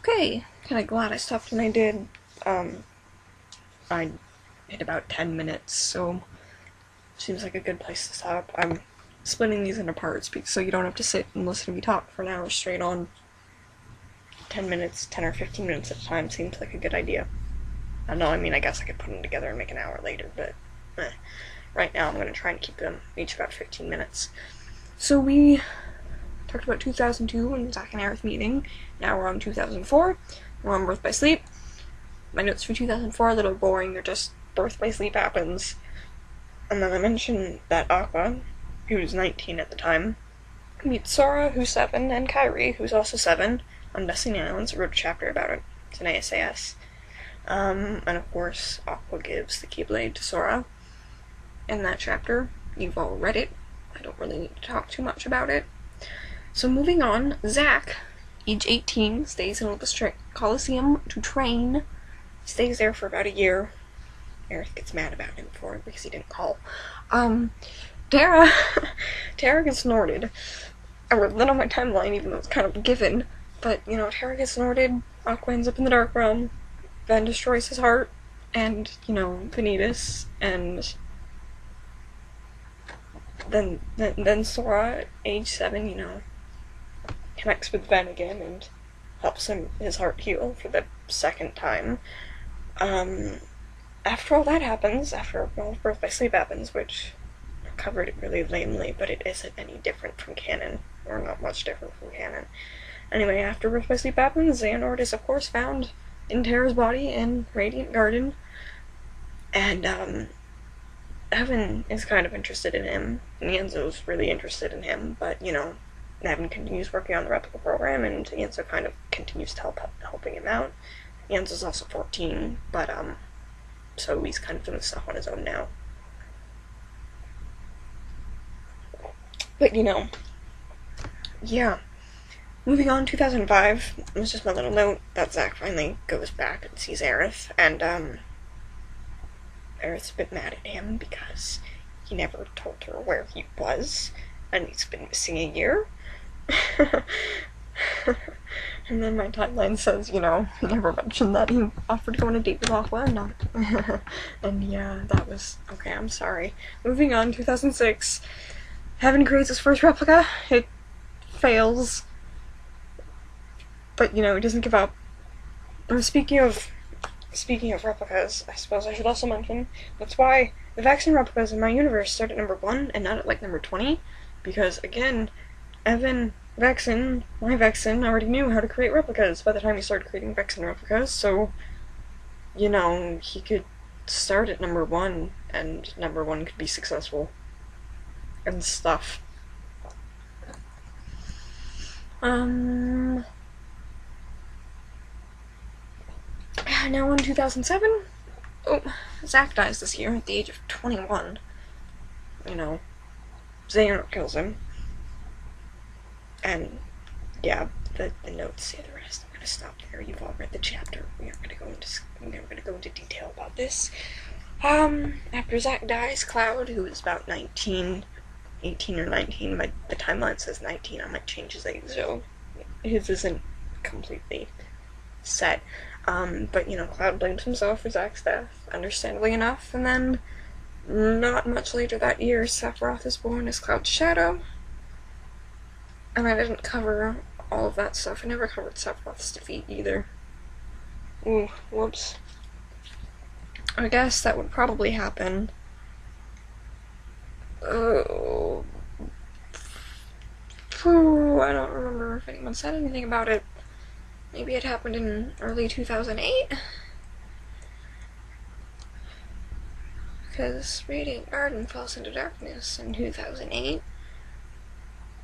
Okay, kind of glad I stopped when I did. I hit about 10 minutes, so seems like a good place to stop. I'm splitting these into parts so you don't have to sit and listen to me talk for an hour straight on. 10 minutes, 10 or 15 minutes at a time seems like a good idea. No, I mean, I guess I could put them together and make an hour later, but right now I'm going to try and keep them each about 15 minutes. So we talked about 2002 when Zach and I were meeting. Now we're on 2004. We're on Birth by Sleep. My notes for 2004 are a little boring. They're just Birth by Sleep happens. And then I mentioned that Aqua, who was 19 at the time, meets Sora, who's 7, and Kyrie, who's also 7, on Destiny Islands. I wrote a chapter about it. It's an ASAS. And of course, Aqua gives the Keyblade to Sora. In that chapter, you've all read it. I don't really need to talk too much about it. So moving on, Zach, age 18, stays in Olympus Coliseum to train. Stays there for about a year. Aerith gets mad about him for it because he didn't call. Tara gets snorted. I wrote that on my timeline even though it's kind of a given. But, you know, Tara gets snorted, Aqua ends up in the Dark Realm, Ven destroys his heart, and, you know, Vanitas, and then Sora, age 7, you know, connects with Ven again and helps his heart heal for the second time. After all that happens, after all Birth by Sleep happens, which I covered it really lamely, but it isn't any different from canon, or not much different from canon. Anyway, after Birth by Sleep happens, Xehanort is of course found in Terra's body in Radiant Garden, and Evan is kind of interested in him, and Yanzo's really interested in him, but, you know, Evan continues working on the replica program, and Yanzo kind of continues to helping him out. Yanzo's also 14, but, so he's kind of doing stuff on his own now. But, you know, yeah. Moving on, 2005, it was just my little note that Zach finally goes back and sees Aerith, and, Aerith's a bit mad at him because he never told her where he was, and he's been missing a year. And then my timeline says, you know, he never mentioned that he offered to go on a date with Aqua, and not. And yeah, that was, okay, I'm sorry. Moving on, 2006, Heaven creates his first replica. It fails, but, you know, he doesn't give up. Speaking of replicas, I suppose I should also mention, that's why the vaccine replicas in my universe start at number 1 and not at, like, number 20, because, again, Evan Vexen, my Vexen, already knew how to create replicas by the time he started creating Vexen replicas, so, you know, he could start at number 1, and number 1 could be successful, and stuff. Now in 2007, Zach dies this year at the age of 21. You know, Xehanort kills him. And, yeah, the notes say the rest. I'm gonna stop there. You've all read the chapter. We're gonna go into detail about this. After Zach dies, Cloud, who is about 18 or 19, the timeline says 19, I might change his age, so his isn't completely set. But, you know, Cloud blames himself for Zach's death, understandably enough, and then, not much later that year, Sephiroth is born as Cloud's shadow. And I didn't cover all of that stuff. I never covered Sephiroth's defeat either. Ooh, whoops. I guess that would probably happen. Oh. I don't remember if anyone said anything about it. Maybe it happened in early 2008? Because Radiant Garden falls into darkness in 2008.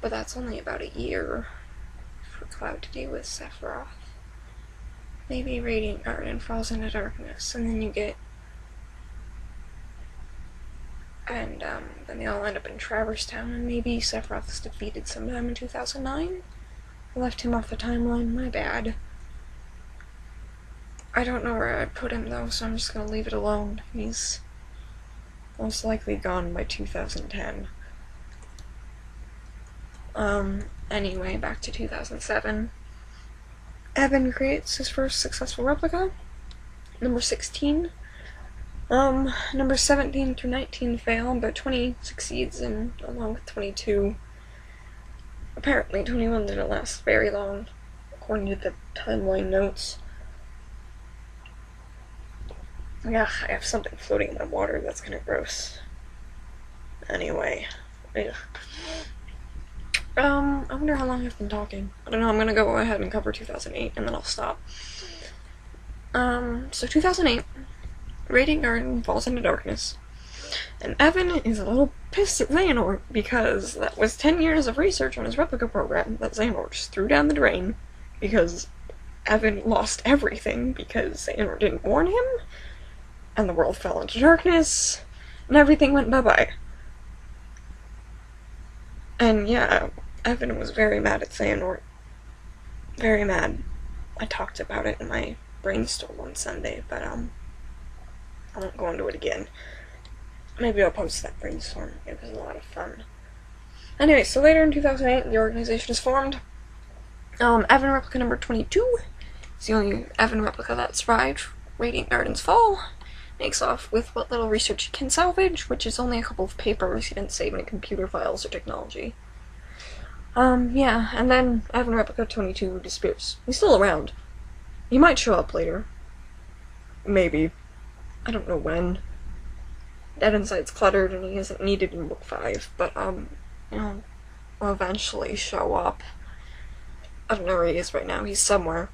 But that's only about a year for Cloud to deal with Sephiroth. Maybe Radiant Garden falls into darkness, and then you get... And, then they all end up in Traverse Town, and maybe Sephiroth is defeated sometime in 2009? I left him off the timeline, my bad. I don't know where I'd put him, though, so I'm just gonna leave it alone. He's most likely gone by 2010. Anyway, back to 2007. Evan creates his first successful replica. Number 16. Number 17 through 19 fail, but 20 succeeds, and along with 22. Apparently 21 didn't last very long, according to the timeline notes. Yeah, I have something floating in my water that's kind of gross. Anyway. Ugh. I wonder how long I've been talking. I don't know, I'm gonna go ahead and cover 2008, and then I'll stop. So 2008, Radiant Garden falls into darkness. And Evan is a little pissed at Xehanort because that was 10 years of research on his replica program that Xehanort just threw down the drain because Evan lost everything because Xehanort didn't warn him, and the world fell into darkness, and everything went bye-bye. And yeah, Evan was very mad at Xehanort. Very mad. I talked about it in my brainstorm on Sunday, but I won't go into it again. Maybe I'll post that brainstorm. It was a lot of fun. Anyway, so later in 2008, the organization is formed. Evan replica number 22 is the only Evan replica that survived Radiant Garden's fall. Makes off with what little research he can salvage, which is only a couple of papers. He didn't save any computer files or technology. Yeah, and then Evan replica 22 disappears. He's still around. He might show up later. Maybe. I don't know when. Evan's site's cluttered and he isn't needed in book 5, but, you know, will eventually show up. I don't know where he is right now. He's somewhere.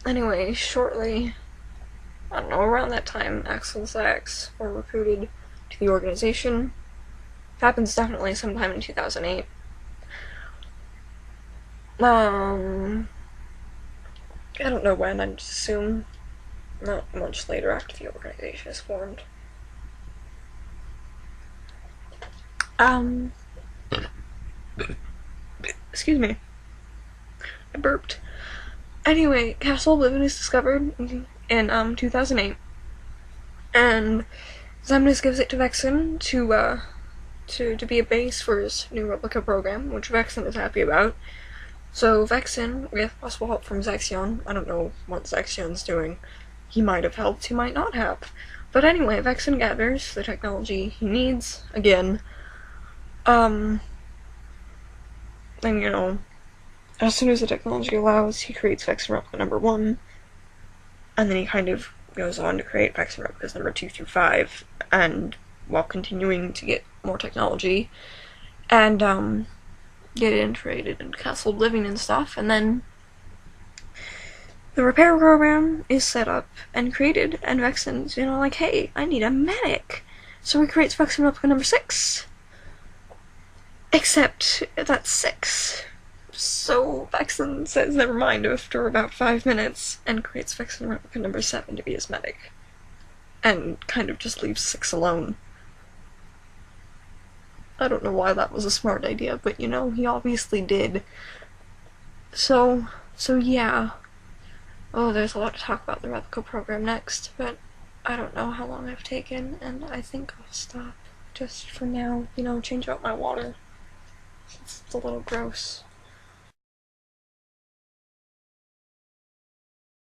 Anyway, shortly, I don't know, around that time, Axel and Sax were recruited to the organization. It happens definitely sometime in 2008. I don't know when, I'd assume not much later after the organization is formed. Excuse me. I burped. Anyway, Castle Oblivion is discovered in 2008, and Xemnas gives it to Vexen to be a base for his new replica program, which Vexen is happy about. So Vexen, with possible help from Zexion, I don't know what Zexion's doing. He might have helped, he might not have. But anyway, Vexen gathers the technology he needs, again. And you know, as soon as the technology allows, he creates Vexen replica number 1, and then he kind of goes on to create Vexen replicas number 2 through 5, and while continuing to get more technology, and get it integrated into Castle Oblivion and stuff, and then the repair program is set up and created, and Vexen's, you know, like, hey, I need a medic! So he creates Vexen replica number 6. Except that's 6. So Vexen says never mind after about 5 minutes and creates Vexen replica number 7 to be his medic. And kind of just leaves 6 alone. I don't know why that was a smart idea, but you know, he obviously did. So yeah. Oh, there's a lot to talk about the replica program next, but I don't know how long I've taken, and I think I'll stop just for now. You know, change out my water. It's a little gross.